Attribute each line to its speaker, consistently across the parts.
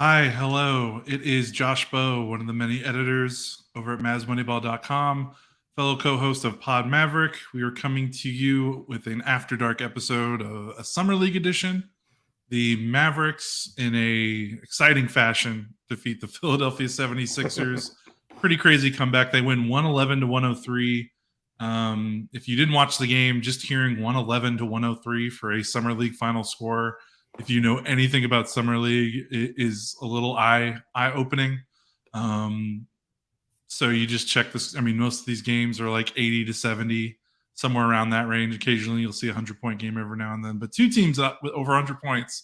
Speaker 1: Hi, hello. It is Josh Bowe, one of the many editors over at MavsMoneyball.com, fellow co-host of Pod Maverick. We are coming to you with an After Dark episode of a Summer League edition. The Mavericks, in a exciting fashion, defeat the Philadelphia 76ers. Pretty crazy comeback. They win 111 to 103. If you didn't watch the game, just hearing 111 to 103 for a Summer League final score, if you know anything about Summer League, it is a little eye opening. So you just check this. I mean, most of these games are like 80 to 70, somewhere around that range. Occasionally, you'll see a 100-point game every now and then, but two teams up with over 100 points.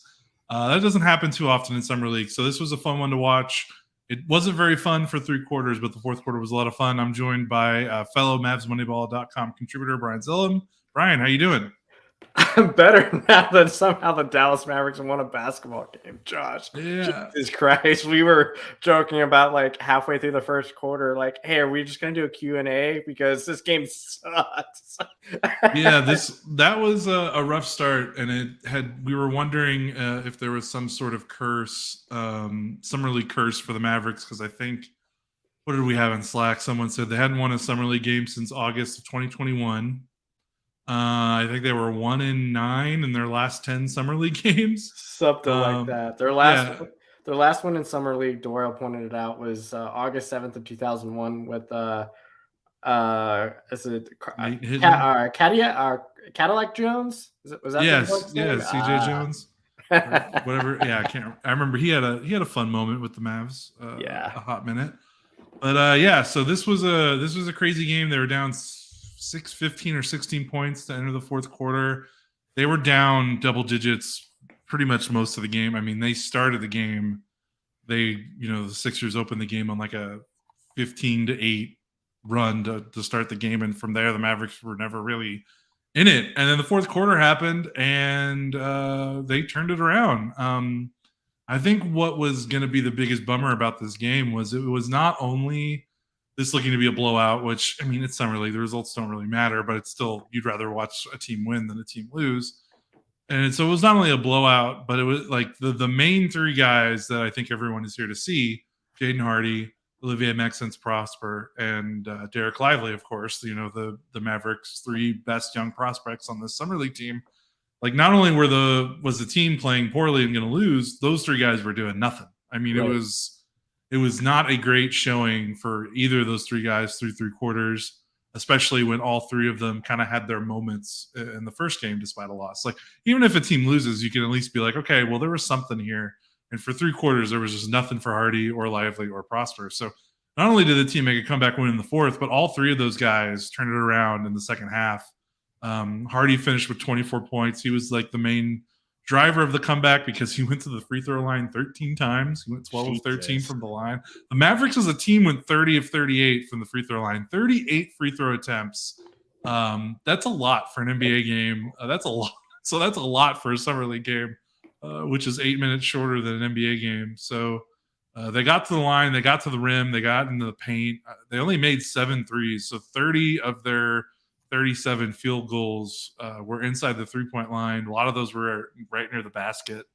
Speaker 1: That doesn't happen too often in Summer League. So this was a fun one to watch. It wasn't very fun for three quarters, but the fourth quarter was a lot of fun. I'm joined by fellow MavsMoneyball.com contributor Brian Zillum. Brian, how you doing?
Speaker 2: I'm better now that somehow the Dallas Mavericks won a basketball game, Josh.
Speaker 1: Yeah.
Speaker 2: Jesus Christ. We were joking about like halfway through the first quarter, like, hey, are we just going to do a Q&A because this game sucks?
Speaker 1: Yeah, that was a rough start, and we were wondering if there was some sort of curse, Summer League curse for the Mavericks, because I think, what did we have in Slack? Someone said they hadn't won a Summer League game since August of 2021. I think they were 1-9 in their last 10 Summer League games.
Speaker 2: Something like that. Their last one in Summer League, Doyle pointed it out, was August 7th of 2001 with is it Cadillac Jones? Was that
Speaker 1: CJ Jones? Whatever. Yeah, I can't. I remember he had a fun moment with the Mavs. A hot minute. But so this was a crazy game. They were down 15 or 16 points to enter the fourth quarter. They were down double digits pretty much most of the game. I mean, they started the game. The Sixers opened the game on like a 15-8 run to start the game, and from there the Mavericks were never really in it. And then the fourth quarter happened, and they turned it around. I think what was going to be the biggest bummer about this game was it was not only this looking to be a blowout, which, I mean, it's Summer League. The results don't really matter, but it's still, you'd rather watch a team win than a team lose. And so it was not only a blowout, but it was like the main three guys that I think everyone is here to see: Jaden Hardy, Olivier-Maxence Prosper, and Dereck Lively, of course, the Mavericks' three best young prospects on this Summer League team. Like, not only was the team playing poorly and going to lose, those three guys were doing nothing. I mean, right. It was not a great showing for either of those three guys through three quarters, especially when all three of them kind of had their moments in the first game despite a loss. Like, even if a team loses, you can at least be like, okay, well, there was something here. And for three quarters, there was just nothing for Hardy or Lively or Prosper. So not only did the team make a comeback win in the fourth, but all three of those guys turned it around in the second half. Hardy finished with 24 points. He was like the main driver of the comeback because he went to the free throw line 13 times. He went 12 of 13 from the line. The Mavericks as a team went 30 of 38 from the free throw line, 38 free throw attempts. That's a lot for an NBA game. That's a lot. So that's a lot for a Summer League game, which is 8 minutes shorter than an NBA game. So they got to the line, they got to the rim, they got into the paint. They only made 7 threes. So 30 of their 37 field goals were inside the three-point line. A lot of those were right near the basket.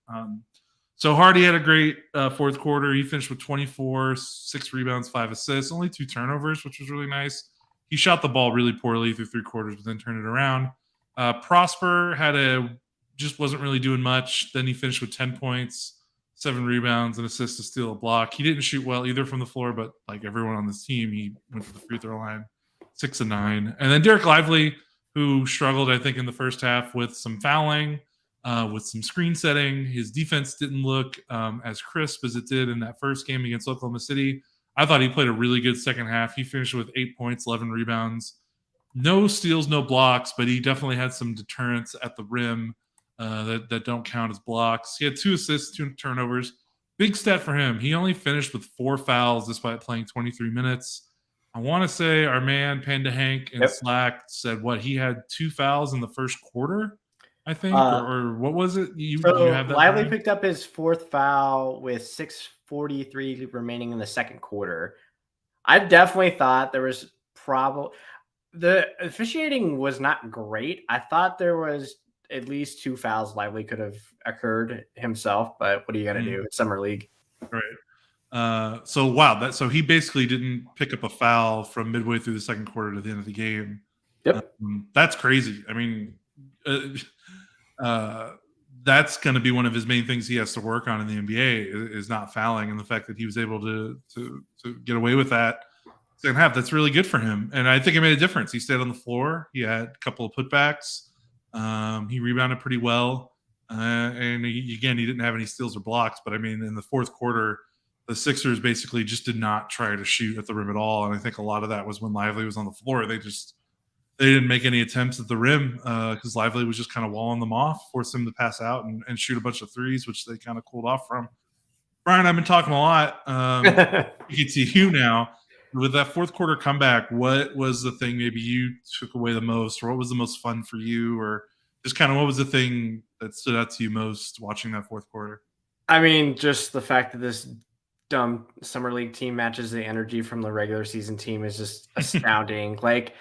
Speaker 1: So Hardy had a great fourth quarter. He finished with 24, 6 rebounds, 5 assists, only 2 turnovers, which was really nice. He shot the ball really poorly through three quarters, but then turned it around. Prosper just wasn't really doing much. Then he finished with 10 points, 7 rebounds, an assist, to steal a block. He didn't shoot well either from the floor, but like everyone on this team, he went to the free throw line. 6 of 9. And then Dereck Lively, who struggled, I think, in the first half with some fouling, with some screen setting. His defense didn't look as crisp as it did in that first game against Oklahoma City. I thought he played a really good second half. He finished with 8 points, 11 rebounds. No steals, no blocks, but he definitely had some deterrence at the rim that don't count as blocks. He had 2 assists, 2 turnovers. Big stat for him. He only finished with 4 fouls despite playing 23 minutes. I want to say our man Panda Hank in Slack said he had 2 fouls in the first quarter, I think, or what was it? You have that
Speaker 2: Lively picked up his 4th foul with 6:43 remaining in the second quarter. I definitely thought there was the officiating was not great. I thought there was at least 2 fouls Lively could have occurred himself, but what are you going to do? It's Summer League.
Speaker 1: Right. So wow, so he basically didn't pick up a foul from midway through the second quarter to the end of the game.
Speaker 2: Yep.
Speaker 1: That's crazy. I mean, that's going to be one of his main things he has to work on in the NBA is not fouling, and the fact that he was able to get away with that second half, that's really good for him. And I think it made a difference. He stayed on the floor. He had a couple of putbacks. He rebounded pretty well. And again, he didn't have any steals or blocks. But I mean, in the fourth quarter, the Sixers basically just did not try to shoot at the rim at all. And I think a lot of that was when Lively was on the floor. They didn't make any attempts at the rim because Lively was just kind of walling them off, forced them to pass out and shoot a bunch of threes, which they kind of cooled off from. Brian, I've been talking a lot. You get to you now. With that fourth quarter comeback, what was the thing maybe you took away the most, or what was the most fun for you, or just kind of what was the thing that stood out to you most watching that fourth quarter?
Speaker 2: I mean, just the fact that this dumb summer league team matches the energy from the regular season team is just astounding. Like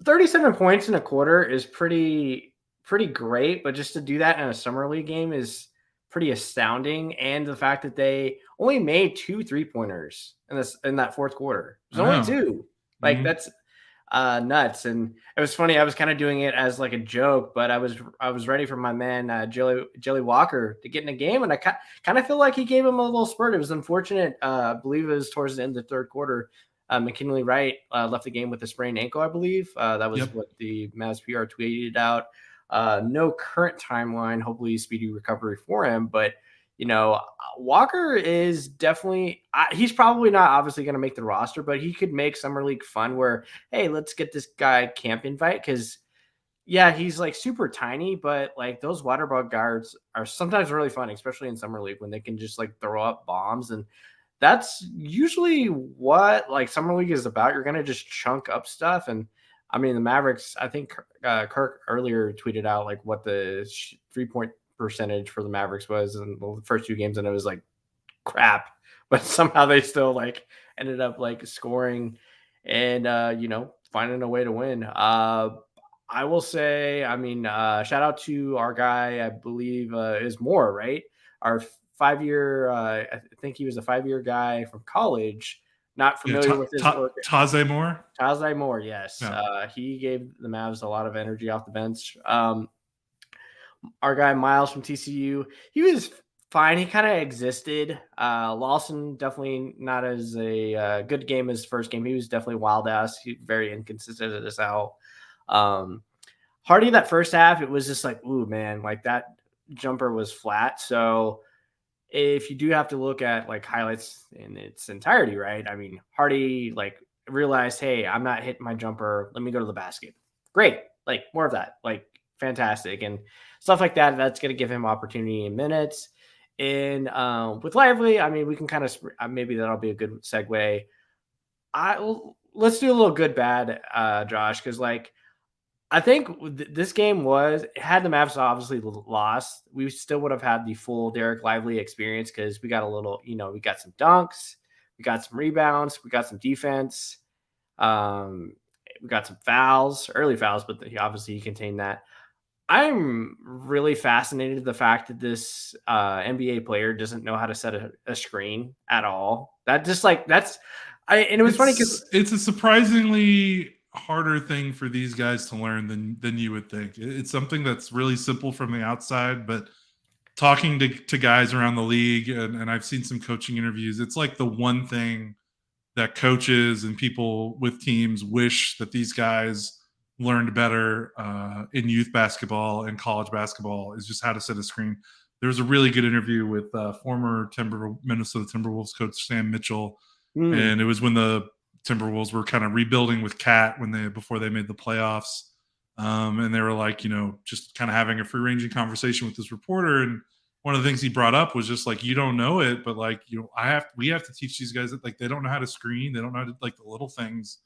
Speaker 2: 37 points in a quarter is pretty great, but just to do that in a summer league game is pretty astounding. And the fact that they only made 2 3-pointers in that fourth quarter. There's only 2. Like that's nuts. And it was funny. I was kind of doing it as like a joke, but I was ready for my man Jelly Walker to get in a game, and I kind of feel like he gave him a little spurt. It was unfortunate. I believe it was towards the end of the third quarter. McKinley Wright left the game with a sprained ankle, I believe. That was what the Mavs PR tweeted out. No current timeline. Hopefully, speedy recovery for him. But Walker is definitely. He's probably not obviously going to make the roster, but he could make summer league fun. Where hey, let's get this guy camp invite because. Yeah, he's like super tiny, but like those water bug guards are sometimes really fun, especially in summer league when they can just like throw up bombs, and that's usually what like summer league is about. You're gonna just chunk up stuff, and I mean the Mavericks. I think Kirk earlier tweeted out like what the 3-point percentage for the Mavericks was in the first 2 games, and it was like crap, but somehow they still like ended up like scoring and finding a way to win. I will say, I mean, shout out to our guy, I believe is Moore, right? Our 5-year, I think he was a 5-year guy from college, not familiar with his work.
Speaker 1: Taze Moore?
Speaker 2: Taze Moore, yes.
Speaker 1: Yeah.
Speaker 2: He gave the Mavs a lot of energy off the bench. Our guy Miles from TCU, he was fine. He kind of existed. Lawson definitely not as a good game as first game. He was definitely wild ass. He very inconsistent as hell. Hardy that first half, it was just like, ooh, man, like that jumper was flat. So if you do have to look at like highlights in its entirety, right? I mean, Hardy like realized, hey, I'm not hitting my jumper. Let me go to the basket. Great. Like more of that, like fantastic. And stuff like that. That's going to give him opportunity in minutes. And with Lively, I mean, we can kind of, maybe that'll be a good segue. Let's do a little good, bad, Josh. Cause like, I think this game had the Mavs obviously lost, we still would have had the full Dereck Lively experience because we got a little, we got some dunks, we got some rebounds, we got some defense, we got some fouls, early fouls, but obviously he contained that. I'm really fascinated with the fact that this NBA player doesn't know how to set a screen at all. That just like and it was funny because
Speaker 1: it's a surprisingly harder thing for these guys to learn than you would think. It's something that's really simple from the outside, but talking to guys around the league, and I've seen some coaching interviews, it's like the one thing that coaches and people with teams wish that these guys learned better in youth basketball and college basketball is just how to set a screen. There was a really good interview with former Minnesota Timberwolves coach Sam Mitchell, and it was when the Timberwolves were kind of rebuilding with Cat before they made the playoffs. And they were like, just kind of having a free ranging conversation with this reporter. And one of the things he brought up was just like, you don't know it, but like, we have to teach these guys that like, they don't know how to screen. They don't know how to, like the little things,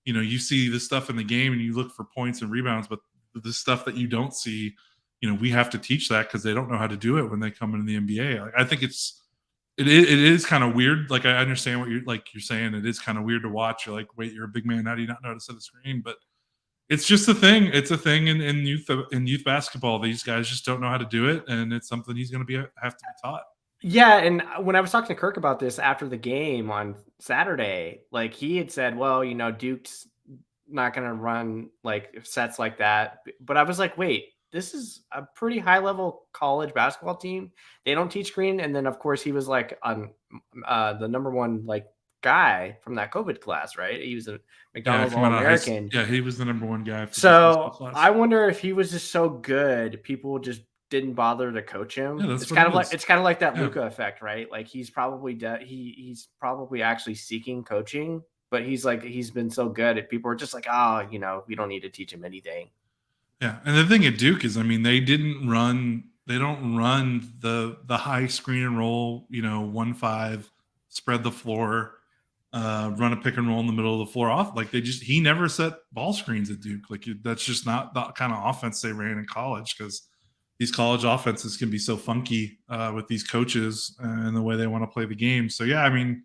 Speaker 1: you see this stuff in the game and you look for points and rebounds, but the stuff that you don't see, we have to teach that because they don't know how to do it when they come into the NBA. Like, I think it is kind of weird. Like, I understand what you're saying. It is kind of weird to watch. You're like, wait, you're a big man. How do you not know how to set a screen? But it's just a thing. It's a thing in youth basketball. These guys just don't know how to do it, and it's something he's going to have to be taught.
Speaker 2: Yeah, and when I was talking to Kirk about this after the game on Saturday, like he had said, well, Duke's not going to run like sets like that. But I was like, wait, this is a pretty high level college basketball team. They don't teach screen. And then of course he was like on the number one like guy from that COVID class, right? He was a McDonald's All American.
Speaker 1: Yeah, he was the number one guy for
Speaker 2: so high school class. I wonder if he was just so good, people just didn't bother to coach him.
Speaker 1: Yeah,
Speaker 2: it's kind of like that Luka effect, right? Like he's probably he's probably actually seeking coaching, but he's been so good at people are just like, oh, we don't need to teach him anything.
Speaker 1: Yeah, and the thing at Duke is, I mean, they don't run the high screen and roll, 1-5, spread the floor, run a pick and roll in the middle of the floor off. Like he never set ball screens at Duke. Like that's just not the kind of offense they ran in college, because these college offenses can be so funky with these coaches and the way they want to play the game. So yeah, I mean,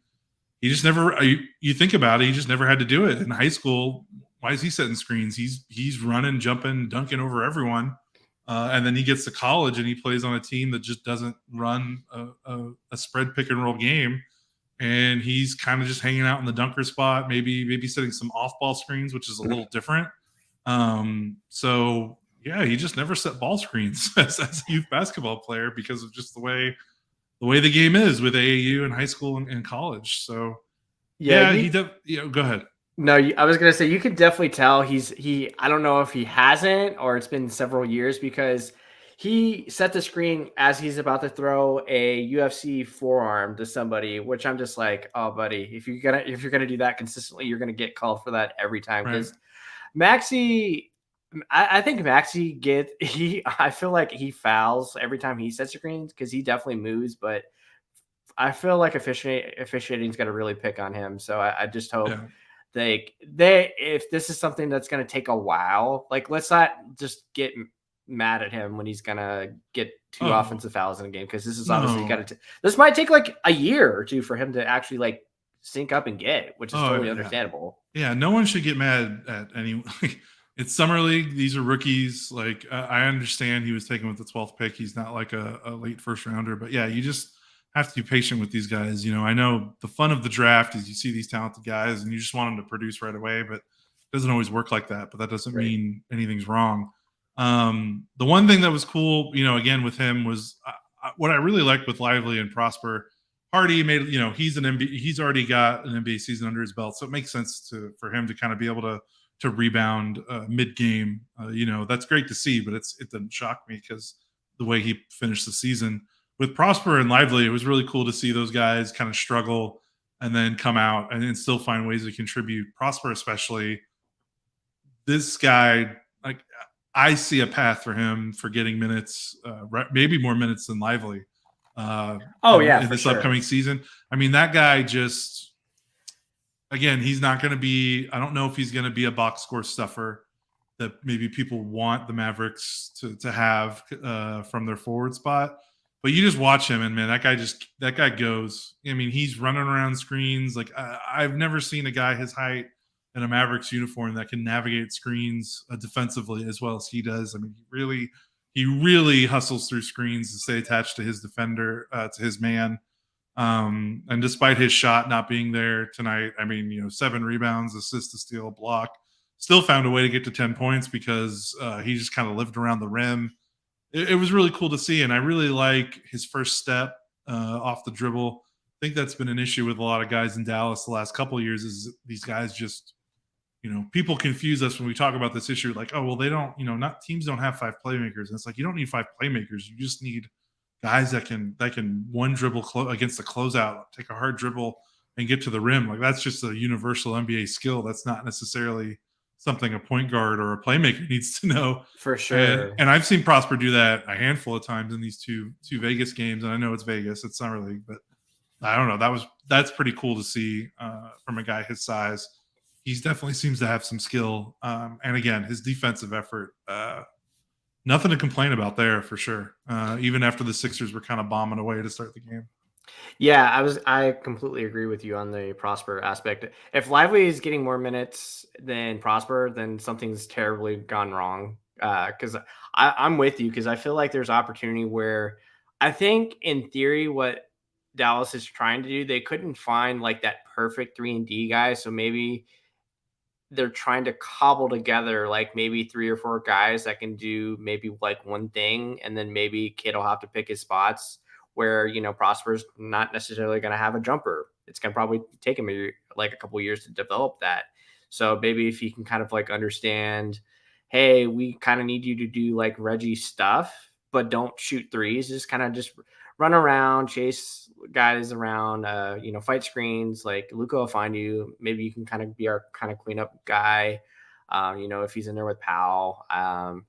Speaker 1: he just never. You think about it, he just never had to do it in high school. Why is he setting screens? He's running, jumping, dunking over everyone, and then he gets to college and he plays on a team that just doesn't run a spread pick and roll game, and he's kind of just hanging out in the dunker spot, maybe setting some off ball screens, which is a little different. So yeah, he just never set ball screens as a youth basketball player because of just the way the game is with AAU and high school and college. So yeah, go ahead.
Speaker 2: No, I was going to say, you could definitely tell I don't know if he hasn't or it's been several years, because he set the screen as he's about to throw a UFC forearm to somebody, which I'm just like, oh buddy, if you're going to do that consistently, you're going to get called for that every time. Because Maxey, I think Maxey I feel like he fouls every time he sets screens because he definitely moves, but I feel like officiating's got to really pick on him. So I just hope if this is something that's going to take a while, like let's not just get mad at him when he's going to get two offensive fouls in a game, because this is obviously this might take like a year or two for him to actually like sync up and get, which is totally understandable.
Speaker 1: Yeah, no one should get mad at anyone. It's summer league. These are rookies. Like I understand he was taken with the 12th pick. He's not like a late first rounder, but yeah, you just have to be patient with these guys. I know the fun of the draft is you see these talented guys and you just want them to produce right away, but it doesn't always work like that. But that doesn't mean anything's wrong. The one thing that was cool, again with him was what I really liked with Lively and Prosper. Hardy made, he's already got an NBA season under his belt, so it makes sense for him to kind of be able to rebound mid game. That's great to see, but it doesn't shock me because the way he finished the season. With Prosper and Lively, it was really cool to see those guys kind of struggle and then come out and then still find ways to contribute. Prosper, especially, this guy, like I see a path for him for getting minutes, maybe more minutes than Lively. In this upcoming season. I mean, that guy just, again, he's not going to be. I don't know if he's going to be a box score stuffer that maybe people want the Mavericks to have from their forward spot. But you just watch him, and man, that guy goes. I mean, he's running around screens. Like I've never seen a guy his height in a Mavericks uniform that can navigate screens defensively as well as he does. I mean, he really hustles through screens to stay attached to his defender, to his man. And despite his shot not being there tonight, I mean, 7 rebounds, assist, a steal, block, still found a way to get to 10 points because he just kind of lived around the rim. It was really cool to see, and I really like his first step off the dribble. I think that's been an issue with a lot of guys in Dallas the last couple of years is these guys just, people confuse us when we talk about this issue. Like, oh, well, they don't, not teams don't have 5 playmakers. And it's like, you don't need 5 playmakers. You just need guys that can one dribble against the closeout, take a hard dribble and get to the rim. Like that's just a universal NBA skill. That's not necessarily something a point guard or a playmaker needs to know.
Speaker 2: For sure.
Speaker 1: And I've seen Prosper do that a handful of times in these two Vegas games. And I know it's Vegas, it's summer league, but I don't know. That's pretty cool to see from a guy his size. He definitely seems to have some skill. And again, his defensive effort, nothing to complain about there for sure. Even after the Sixers were kind of bombing away to start the game.
Speaker 2: Yeah, I completely agree with you on the Prosper aspect. If Lively is getting more minutes than Prosper, then something's terribly gone wrong. Because I'm with you, because I feel like there's opportunity where I think in theory what Dallas is trying to do. They couldn't find like that perfect 3-and-D guy, so maybe they're trying to cobble together like maybe 3 or 4 guys that can do maybe like one thing, and then maybe Kid will have to pick his spots where, you know, Prosper's not necessarily going to have a jumper. It's going to probably take him like a couple years to develop that. So maybe if he can kind of like understand, hey, we kind of need you to do like Reggie stuff, but don't shoot threes. Just kind of just run around, chase guys around, you know, fight screens. Like Luka will find you. Maybe you can kind of be our kind of cleanup guy. You know, if he's in there with Powell,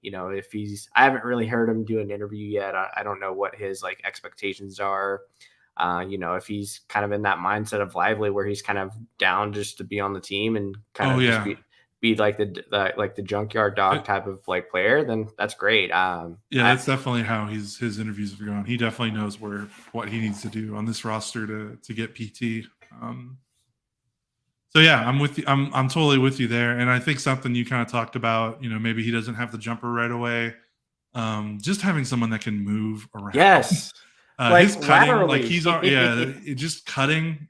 Speaker 2: you know, if he's, I haven't really heard him do an interview yet. I don't know what his like expectations are. You know, if he's kind of in that mindset of Lively where he's kind of down just to be on the team and kind of just be like the junkyard dog type of like player, then that's great.
Speaker 1: That's definitely how his interviews have gone. He definitely knows what he needs to do on this roster to get PT. So yeah, I'm with you. I'm totally with you there. And I think something you kind of talked about, you know, maybe he doesn't have the jumper right away. Just having someone that can move around.
Speaker 2: Yes.
Speaker 1: Like his cutting, like just cutting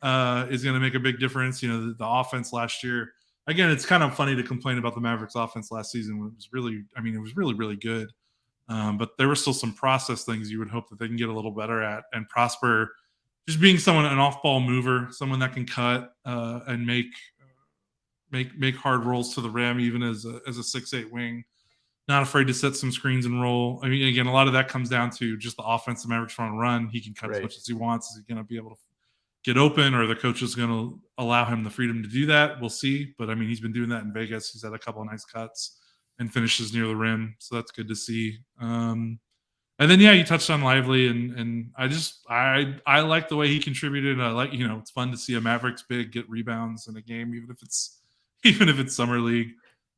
Speaker 1: is going to make a big difference. You know, the offense last year. Again, it's kind of funny to complain about the Mavericks offense last season when it was really, really good. But there were still some process things you would hope that they can get a little better at. And Prosper, just being an off-ball mover, someone that can cut and make hard rolls to the rim, even as a 6'8" wing. Not afraid to set some screens and roll. I mean, again, a lot of that comes down to just the offense the Mavericks want to run. He can cut as much as he wants. Is he going to be able to get open, or the coach is going to allow him the freedom to do that? We'll see. But I mean, he's been doing that in Vegas. He's had a couple of nice cuts and finishes near the rim, so that's good to see. And then you touched on Lively, and I like the way he contributed. I like, it's fun to see a Mavericks big get rebounds in a game, even if it's summer league.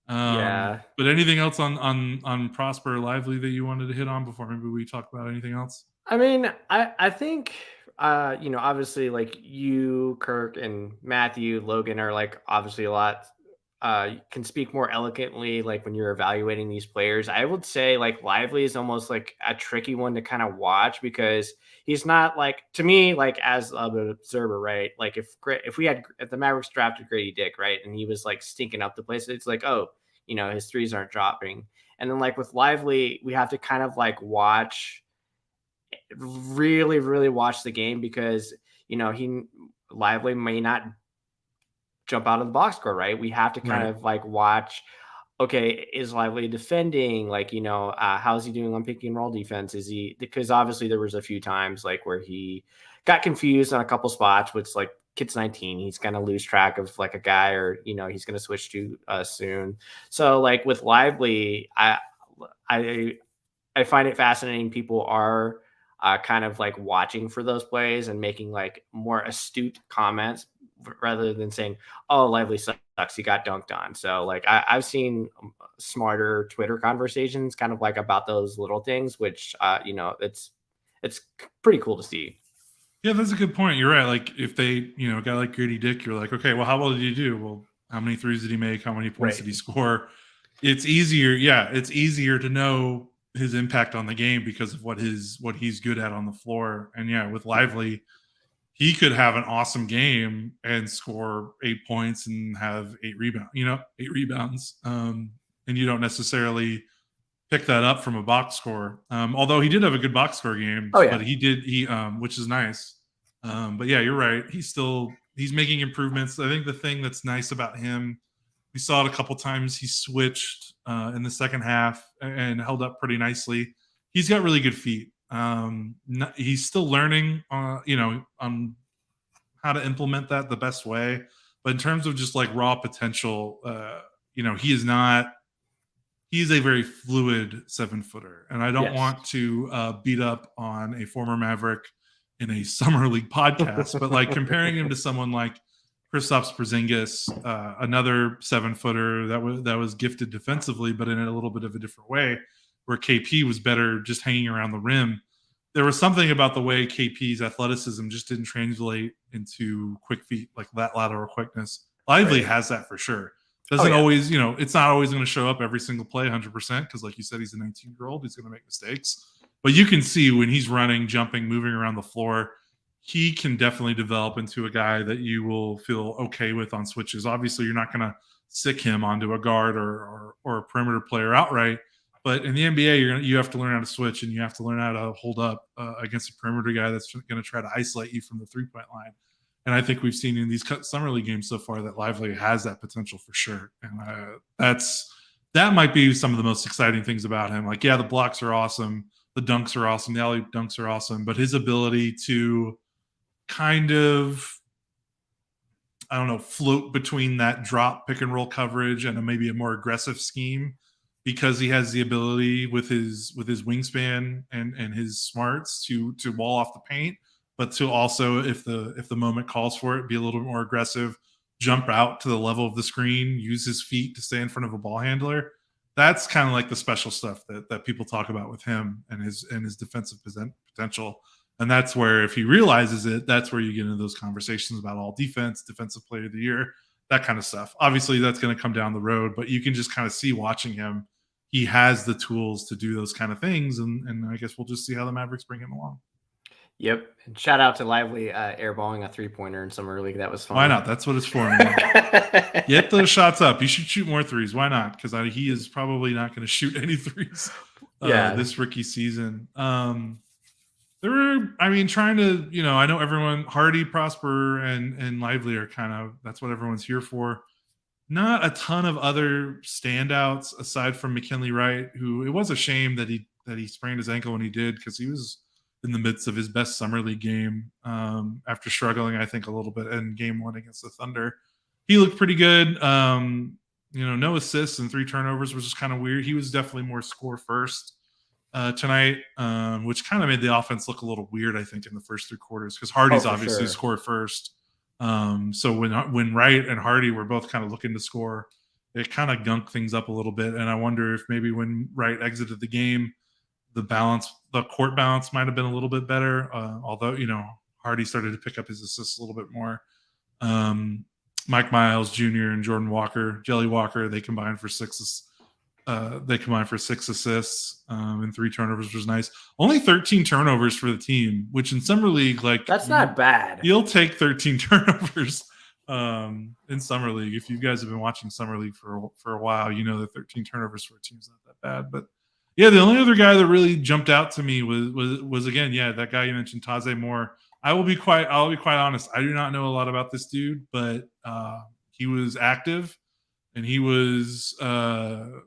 Speaker 1: But anything else on Prosper or Lively that you wanted to hit on before maybe we talk about anything else?
Speaker 2: I mean, I think obviously like you, Kirk, and Matthew, Logan are like obviously a lot can speak more eloquently like when you're evaluating these players. I would say like Lively is almost like a tricky one to kind of watch because he's not like, to me, like as an observer, right? Like if the Mavericks drafted Grady Dick, right, and he was like stinking up the place, it's like, oh, his threes aren't dropping. And then like with Lively, we have to kind of like really, really watch the game because, Lively may not jump out of the box score, right? We have to kind of like watch, okay, is Lively defending? Like, how's he doing on pick and roll defense? Because obviously there was a few times like where he got confused on a couple spots, which like kid's 19, he's going to lose track of like a guy, or, he's going to switch to soon. So like with Lively, I find it fascinating. People are kind of like watching for those plays and making like more astute comments rather than saying, oh, Lively sucks, he got dunked on. So like I've seen smarter Twitter conversations kind of like about those little things, which it's pretty cool to see.
Speaker 1: Yeah, that's a good point. You're right. Like if they, a guy like Grady Dick, you're like, okay, well, how well did he do? Well, how many threes did he make? How many points did he score? It's easier. Yeah, it's easier to know his impact on the game because of what he's good at on the floor. And yeah, with Lively, he could have an awesome game and score 8 points and have 8 rebounds. And you don't necessarily pick that up from a box score. Although he did have a good box score game, but he which is nice. But yeah, you're right. He's making improvements. I think the thing that's nice about him, we saw it a couple times. He switched in the second half and held up pretty nicely. He's got really good feet. He's still learning, on how to implement that the best way. But in terms of just like raw potential, he's a very fluid 7-footer. And I don't want to beat up on a former Maverick in a summer league podcast, but like comparing him to someone like Kristaps Porzingis, another 7-footer that was gifted defensively, but in a little bit of a different way, where KP was better just hanging around the rim. There was something about the way KP's athleticism just didn't translate into quick feet, like that lateral quickness. Lively has that for sure. Doesn't always, it's not always going to show up every single play 100% because, like you said, he's a 19-year-old. He's going to make mistakes. But you can see when he's running, jumping, moving around the floor, he can definitely develop into a guy that you will feel okay with on switches. Obviously, you're not going to sick him onto a guard or a perimeter player outright. But in the NBA, you have to learn how to switch, and you have to learn how to hold up against a perimeter guy that's going to try to isolate you from the 3-point line. And I think we've seen in these summer league games so far that Lively has that potential for sure. And that might be some of the most exciting things about him. Like, yeah, the blocks are awesome, the dunks are awesome, the alley dunks are awesome, but his ability to kind of, I don't know, float between that drop pick and roll coverage and maybe a more aggressive scheme, because he has the ability with his wingspan and his smarts to wall off the paint, but to also, if the moment calls for it, be a little bit more aggressive, jump out to the level of the screen, use his feet to stay in front of a ball handler. That's kind of like the special stuff that people talk about with him and his defensive potential. And that's where, if he realizes it, that's where you get into those conversations about all defense, defensive player of the year, that kind of stuff. Obviously, that's going to come down the road, but you can just kind of see watching him, he has the tools to do those kind of things. And I guess we'll just see how the Mavericks bring him along.
Speaker 2: Yep. And shout out to Lively airballing a 3-pointer in summer league. That was fun.
Speaker 1: Why not? That's what it's for. Get those shots up. You should shoot more threes. Why not? Because he is probably not going to shoot any threes this rookie season. There were, trying to, I know everyone, Hardy, Prosper, and Lively are kind of, that's what everyone's here for. Not a ton of other standouts aside from McKinley Wright, who, it was a shame that he sprained his ankle when he did, because he was in the midst of his best summer league game after struggling, I think, a little bit in game 1 against the Thunder. He looked pretty good. No assists and 3 turnovers, which is kind of weird. He was definitely more score first tonight, which kind of made the offense look a little weird, I think, in the first 3 quarters, because Hardy's obviously scored first. So when Wright and Hardy were both kind of looking to score, it kind of gunked things up a little bit. And I wonder if maybe when Wright exited the game, the court balance might have been a little bit better. Although, Hardy started to pick up his assists a little bit more. Mike Miles Jr. and Jordan Walker, Jelly Walker, they combined for 6 assists and 3 turnovers, which was nice. Only 13 turnovers for the team, which in summer league,
Speaker 2: that's not bad.
Speaker 1: You'll take 13 turnovers in summer league. If you guys have been watching summer league for a while, you know that 13 turnovers for a team is not that bad. But yeah, the only other guy that really jumped out to me was again, that guy you mentioned, Taze Moore. I'll be quite honest. I do not know a lot about this dude, but he was active and he was bouncy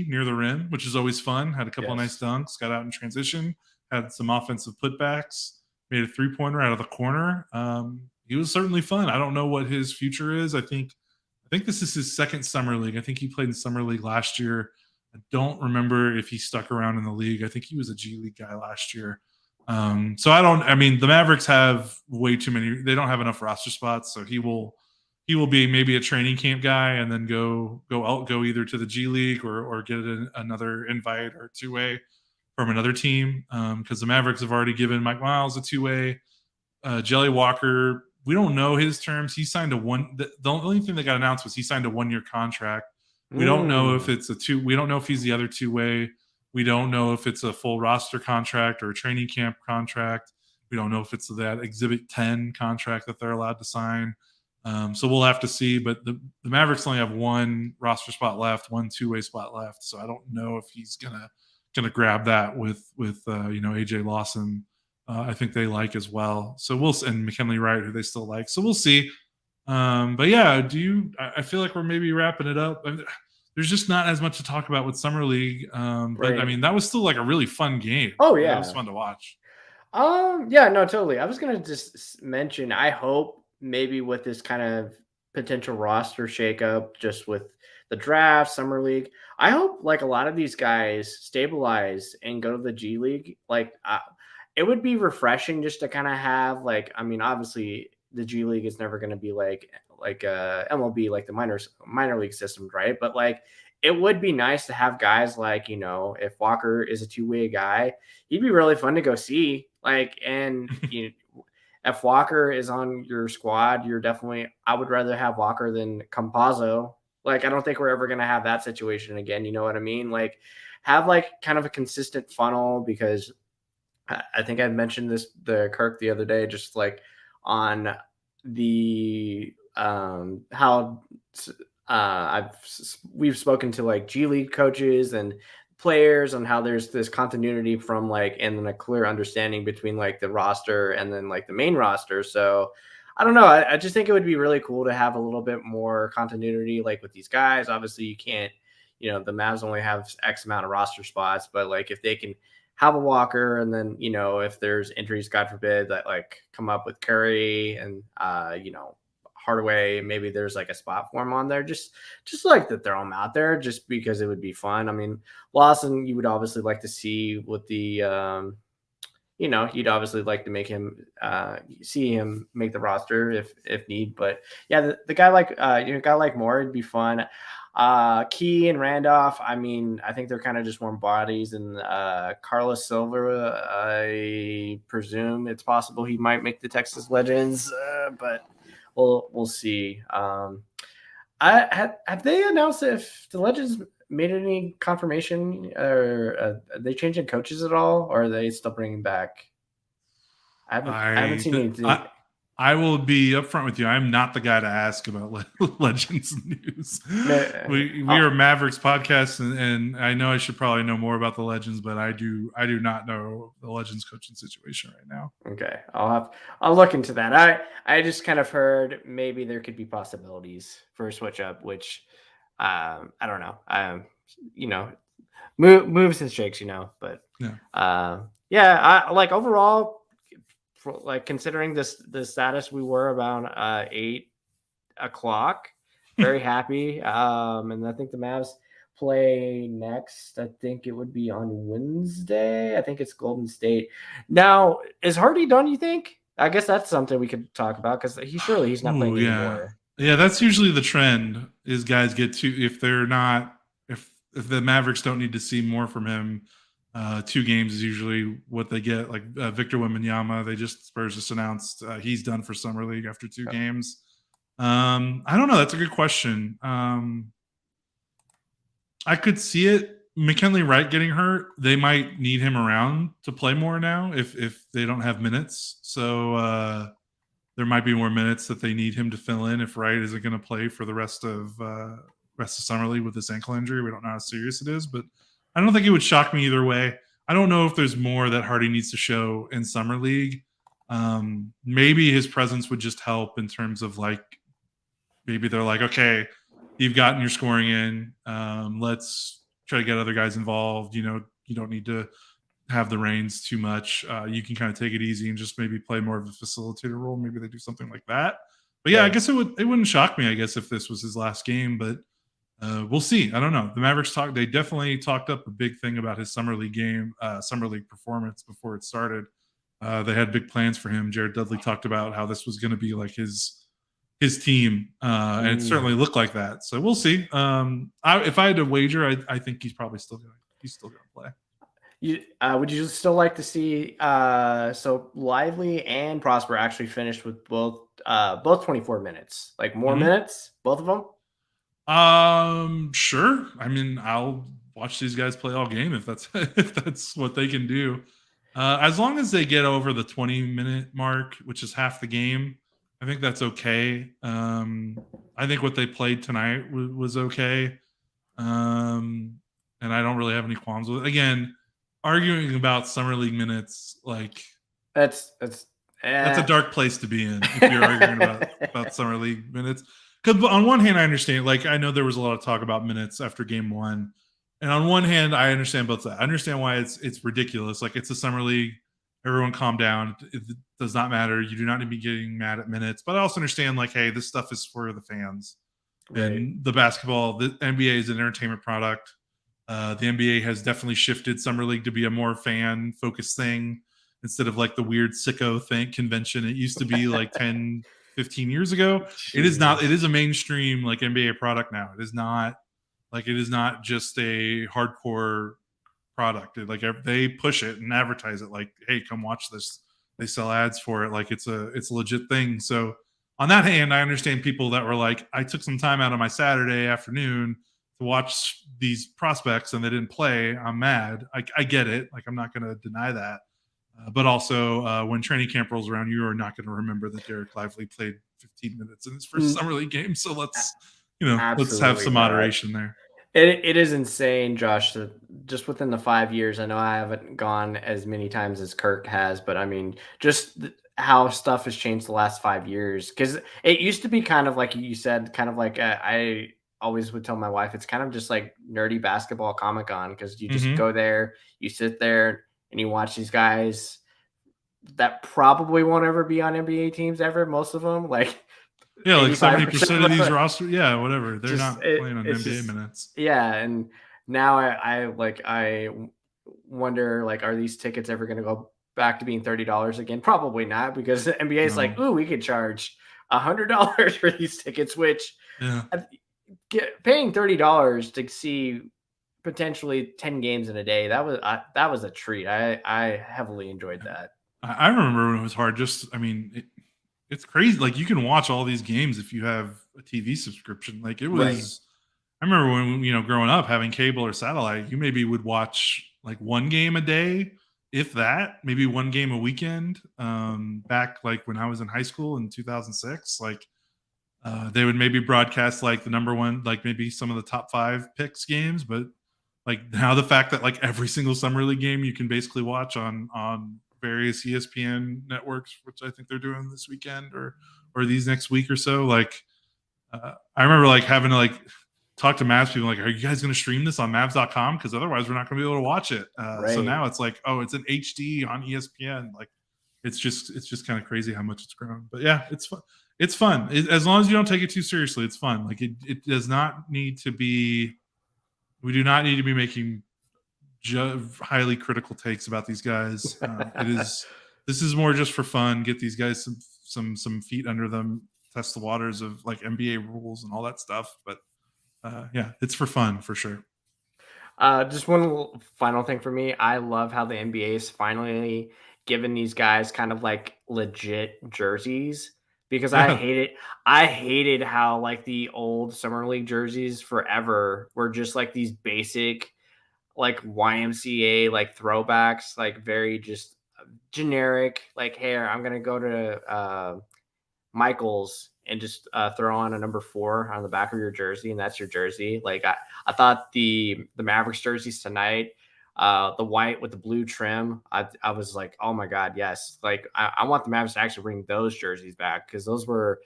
Speaker 1: near the rim, which is always fun. Had a couple of nice dunks, got out in transition, had some offensive putbacks, made a 3-pointer out of the corner. He was certainly fun. I don't know what his future is. I think this is his second summer league. I think he played in summer league last year. I don't remember if he stuck around in the league. I think he was a G League guy last year. So the Mavericks have way too many. They don't have enough roster spots. So he will be maybe a training camp guy and then go either to the G League or get another invite or 2-way from another team. Because the Mavericks have already given Mike Miles a 2-way. Jelly Walker, we don't know his terms. He signed the only thing that got announced was he signed a 1-year contract. We don't know if it's we don't know if he's the other 2-way. We don't know if it's a full roster contract or a training camp contract. We don't know if it's that Exhibit 10 contract that they're allowed to sign. So we'll have to see. But the Mavericks only have 1 roster spot left, 1 2-way spot left. So I don't know if he's gonna grab that with AJ Lawson. I think they like as well. So and McKinley Wright, who they still like. So we'll see. But yeah, I feel like we're maybe wrapping it up. There's just not as much to talk about with summer league. But that was still like a really fun game.
Speaker 2: Oh yeah,
Speaker 1: it was fun to watch.
Speaker 2: Yeah, no, totally. I was gonna just mention, I hope maybe with this kind of potential roster shakeup, just with the draft, summer league, I hope like a lot of these guys stabilize and go to the G League. Like, it would be refreshing just to kind of have obviously the G League is never going to be like MLB, like the minor league system, right? But like, it would be nice to have guys like, if Walker is a 2-way guy, he'd be really fun to go see. Like, and if Walker is on your squad, I would rather have Walker than Campazzo. Like, I don't think we're ever going to have that situation again. You know what I mean? Like, have like kind of a consistent funnel, because I think I mentioned the Kirk the other day, just like on the how we've spoken to like G League coaches and players on how there's this continuity from like and then a clear understanding between like the roster and then like the main roster. So I don't know. I just think it would be really cool to have a little bit more continuity like with these guys. Obviously, you can't, the Mavs only have X amount of roster spots, but like if they can have a Walker and then, if there's injuries, God forbid, that like come up with Curry and Hardaway, maybe there's like a spot for him on there. Just like to throw him out there just because it would be fun. I mean, Lawson, you would obviously like to see with the you'd obviously like to make him see him make the roster if need. But yeah, the guy like guy like Moore would be fun. Key and Randolph, I mean, I think they're kind of just warm bodies. And Carlos Silva, I presume it's possible he might make the Texas Legends, but we'll see. Have they announced if the Legends made any confirmation, or are they changing coaches at all, or are they still bringing back? I haven't seen anything.
Speaker 1: I will be upfront with you. I'm not the guy to ask about Legends news. We are a Mavericks podcast, and I know I should probably know more about the Legends, but I do not know the Legends coaching situation right now.
Speaker 2: Okay, I'll look into that. I just kind of heard maybe there could be possibilities for a switch up, which I don't know. Moves and shakes, but I like overall. Like considering the status we were about 8 o'clock, very happy. And I think the Mavs play next. I think it would be on Wednesday. I think it's Golden State. Now, is Hardy done, you think? I guess that's something we could talk about because he's not playing anymore.
Speaker 1: Yeah, that's usually the trend is guys get if they're not if the Mavericks don't need to see more from him. 2 games is usually what they get. Like Victor Wembanyama, Spurs just announced he's done for Summer League after 2 games. I don't know. That's a good question. I could see it. McKinley Wright getting hurt. They might need him around to play more now if they don't have minutes. So there might be more minutes that they need him to fill in if Wright isn't going to play for the rest of Summer League with this ankle injury. We don't know how serious it is, but I don't think it would shock me either way. I don't know if there's more that Hardy needs to show in Summer League. Maybe his presence would just help in terms of like, maybe they're like, okay, you've gotten your scoring in. Let's try to get other guys involved. You don't need to have the reins too much. You can kind of take it easy and just maybe play more of a facilitator role. Maybe they do something like that. But yeah, I guess it wouldn't shock me, I guess, if this was his last game, but we'll see. I don't know. The Mavericks they definitely talked up a big thing about his Summer League game, Summer League performance before it started. They had big plans for him. Jared Dudley talked about how this was going to be like his team, and it certainly looked like that. So we'll see. If I had to wager, I think he's probably still going to play.
Speaker 2: Would you still like to see so Lively and Prosper actually finished with both 24 minutes, like more minutes, both of them?
Speaker 1: Sure. I mean, I'll watch these guys play all game if that's what they can do. As long as they get over the 20-minute mark, which is half the game, I think that's okay. I think what they played tonight was okay. And I don't really have any qualms with it. Again, arguing about Summer League minutes, like
Speaker 2: that's
Speaker 1: a dark place to be in if you're arguing about Summer League minutes. Because on one hand, I understand. Like, I know there was a lot of talk about minutes after Game 1, and on one hand, I understand both sides. I understand why it's ridiculous. Like, it's the Summer League. Everyone calm down. It does not matter. You do not need to be getting mad at minutes. But I also understand, like, hey, this stuff is for the fans. Right. And the NBA is an entertainment product. The NBA has definitely shifted Summer League to be a more fan-focused thing instead of like the weird sicko convention it used to be like 10, 15 years ago. Jeez. It is a mainstream like NBA product now. It is not just a hardcore product. They push it and advertise it like, hey, come watch this. They sell ads for it like it's a legit thing. So on that hand, I understand people that were like, I took some time out of my Saturday afternoon to watch these prospects and they didn't play. I'm mad. I get it. Like, I'm not going to deny that. But also, when training camp rolls around, you are not going to remember that Dereck Lively played 15 minutes in his first summer league game. So let's have
Speaker 2: Absolutely
Speaker 1: some
Speaker 2: not.
Speaker 1: moderation there.
Speaker 2: It is insane, Josh. That just within the 5 years, I know I haven't gone as many times as Kirk has, but I mean, just how stuff has changed the last 5 years. Because it used to be kind of like you said, kind of like I always would tell my wife, it's kind of just like nerdy basketball Comic-Con because you just go there, you sit there, and you watch these guys that probably won't ever be on NBA teams ever. Most of them, like
Speaker 1: Yeah, like
Speaker 2: 85%
Speaker 1: 70% of these rosters, yeah, whatever. They're
Speaker 2: just
Speaker 1: not playing on
Speaker 2: it's
Speaker 1: NBA
Speaker 2: just
Speaker 1: minutes.
Speaker 2: yeah. And now I wonder, like, are these tickets ever going to go back to being $30 again? Probably not, because the NBA is like, ooh, we could charge $100 for these tickets, which
Speaker 1: Yeah.
Speaker 2: Paying $30 to see potentially 10 games in a day, that was a treat. I heavily enjoyed that.
Speaker 1: I remember when it was hard. It's crazy. Like, you can watch all these games if you have a TV subscription. Like, it was.
Speaker 2: Right.
Speaker 1: I remember when growing up, having cable or satellite, you maybe would watch like one game a day, if that. Maybe one game a weekend. Back like when I was in high school in 2006, like they would maybe broadcast like the number one, like maybe some of the top 5 picks games, but like now the fact that like every single summer league game you can basically watch on various ESPN networks, which I think they're doing this weekend or these next week or so. Like I remember like having to like talk to Mavs people like, are you guys going to stream this on Mavs.com? Because otherwise we're not going to be able to watch it.
Speaker 2: Right.
Speaker 1: So now it's like, oh, it's an HD on ESPN. Like it's just kind of crazy how much it's grown. But yeah, it's fun. It's fun. As long as you don't take it too seriously, it's fun. Like it does not need to be. We do not need to be making highly critical takes about these guys. This is more just for fun. Get these guys some feet under them, test the waters of like NBA rules and all that stuff. But yeah, it's for fun for sure.
Speaker 2: Just one final thing for me. I love how the NBA is finally giving these guys kind of like legit jerseys, because
Speaker 1: Yeah.
Speaker 2: I hated how like the old summer league jerseys forever were just like these basic like YMCA like throwbacks, like very just generic. Like, hey, I'm gonna go to Michael's and just throw on a number 4 on the back of your jersey, and that's your jersey. Like I thought the Mavericks jerseys tonight, the white with the blue trim, I was like, oh my god, yes! Like I want the Mavericks to actually bring those jerseys back, because those were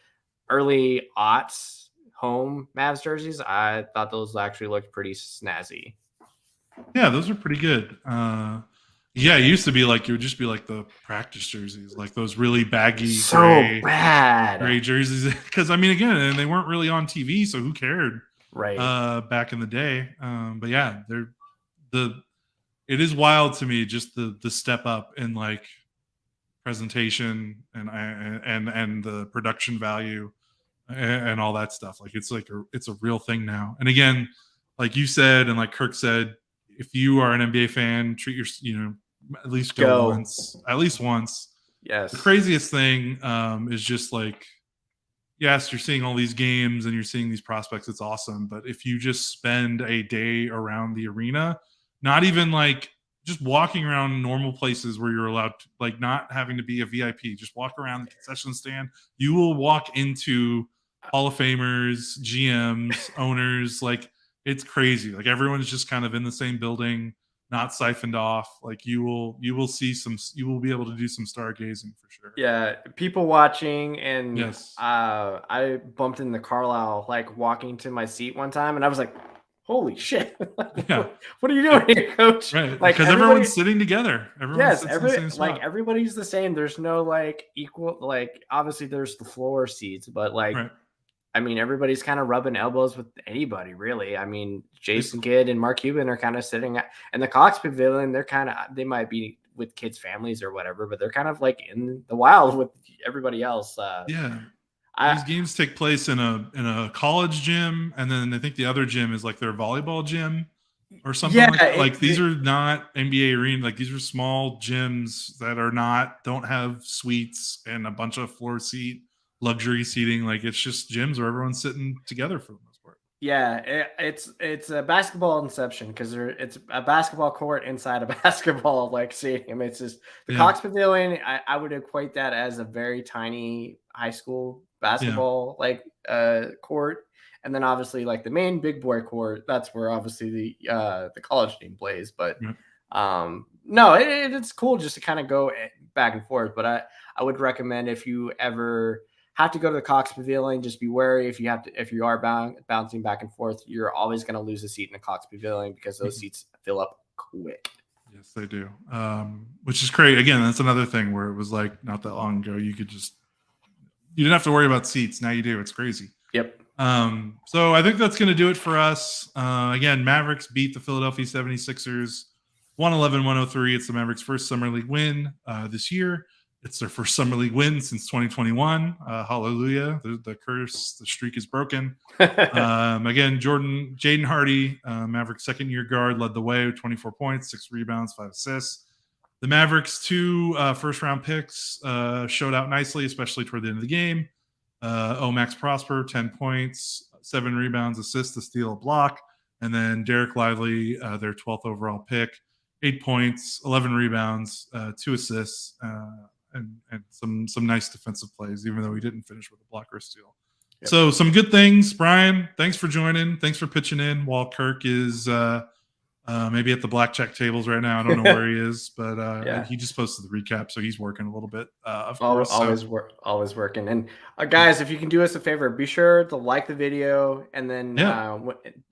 Speaker 2: early aughts home Mavs jerseys. I thought those actually looked pretty snazzy.
Speaker 1: Yeah, those are pretty good. Yeah, it used to be like it would just be like the practice jerseys, like those really baggy
Speaker 2: So
Speaker 1: gray jerseys. Because I mean, again, and they weren't really on TV, so who cared?
Speaker 2: Right.
Speaker 1: Back in the day. But yeah, it is wild to me just the step up in like presentation and the production value and all that stuff. Like it's a real thing now. And again, like you said and like Kirk said, if you are an NBA fan, treat your at least go once.
Speaker 2: Yes.
Speaker 1: The craziest thing is just like, yes, you're seeing all these games and you're seeing these prospects. It's awesome. But if you just spend a day around the arena, not even like just walking around normal places where you're allowed to, like not having to be a VIP, just walk around the concession stand, you will walk into Hall of Famers, GMs, owners. Like it's crazy. Like everyone's just kind of in the same building, not siphoned off. Like you will be able to do some stargazing for sure.
Speaker 2: Yeah, people watching. And
Speaker 1: yes,
Speaker 2: I bumped into Carlisle like walking to my seat one time, and I was like, holy shit.
Speaker 1: Yeah.
Speaker 2: What are you doing here, coach?
Speaker 1: Right.
Speaker 2: Like,
Speaker 1: because everyone's sitting together. Everyone sits in the same spot.
Speaker 2: Like everybody's the same. There's no like equal, like obviously there's the floor seats, but like
Speaker 1: right.
Speaker 2: I mean, everybody's kind of rubbing elbows with anybody, really. I mean, Jason Kidd and Mark Cuban are kind of sitting at, and the Cox Pavilion, they might be with kids' families or whatever, but they're kind of like in the wild with everybody else.
Speaker 1: Yeah. These games take place in a college gym, and then I think the other gym is like their volleyball gym or something like that. Like these are not NBA arena. Like these are small gyms that don't have suites and a bunch of floor seat luxury seating. Like it's just gyms where everyone's sitting together for the most part.
Speaker 2: Yeah, it's a basketball inception because it's a basketball court inside a basketball like stadium. It's just the Cox Pavilion. I would equate that as a very tiny high school basketball court, and then obviously like the main big boy court. That's where obviously the college team plays. But no, it's cool just to kind of go back and forth. But I would recommend if you ever have to go to the Cox Pavilion, just be wary if you are bouncing back and forth, you're always going to lose a seat in the Cox Pavilion because those seats fill up quick.
Speaker 1: Yes, they do. Which is great. Again, that's another thing where it was like not that long ago. You didn't have to worry about seats. Now you do. It's crazy.
Speaker 2: Yep.
Speaker 1: So I think that's going to do it for us. Again, Mavericks beat the Philadelphia 76ers 111-103. It's the Mavericks' first Summer League win this year. It's their first Summer League win since 2021. Hallelujah. The curse, the streak is broken. Again, Jaden Hardy, Mavericks second-year guard, led the way with 24 points, 6 rebounds, 5 assists. The Mavericks' 2 first-round picks showed out nicely, especially toward the end of the game. OMax Prosper, 10 points, 7 rebounds, assist, a steal, a block. And then Dereck Lively, their 12th overall pick, 8 points, 11 rebounds, 2 assists, and some nice defensive plays, even though he didn't finish with a block or a steal. Yep. So some good things. Brian, thanks for joining. Thanks for pitching in while Kirk is maybe at the blackjack tables right now. I don't know where he is, but he just posted the recap, so he's working a little bit. Of course,
Speaker 2: always working. And guys, if you can do us a favor, be sure to like the video, and then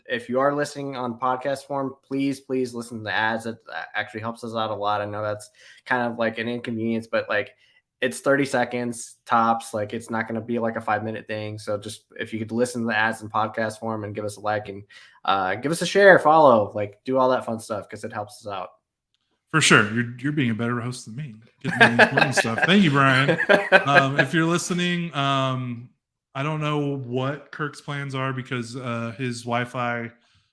Speaker 2: if you are listening on podcast form, please listen to the ads. That actually helps us out a lot. I know that's kind of like an inconvenience, but like it's 30 seconds tops. Like it's not going to be like a 5-minute thing. So just if you could listen to the ads in podcast form and give us a like and give us a share, follow, like do all that fun stuff because it helps us out.
Speaker 1: For sure. You're being a better host than me. Getting the important stuff. Thank you, Brian. If you're listening, I don't know what Kirk's plans are because his Wi-Fi,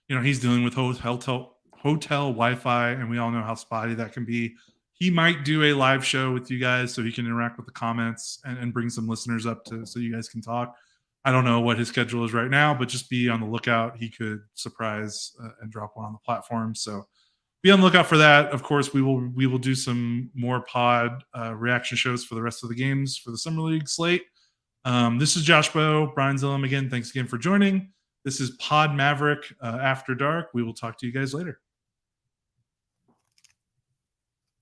Speaker 1: he's dealing with hotel Wi-Fi, and we all know how spotty that can be. He might do a live show with you guys so he can interact with the comments and bring some listeners up so you guys can talk. I don't know what his schedule is right now, but just be on the lookout. He could surprise and drop one on the platform. So be on the lookout for that. Of course, we will do some more pod reaction shows for the rest of the games for the Summer League slate. This is Josh Bowe, Brian Zillum again. Thanks again for joining. This is Pod Maverick After Dark. We will talk to you guys later.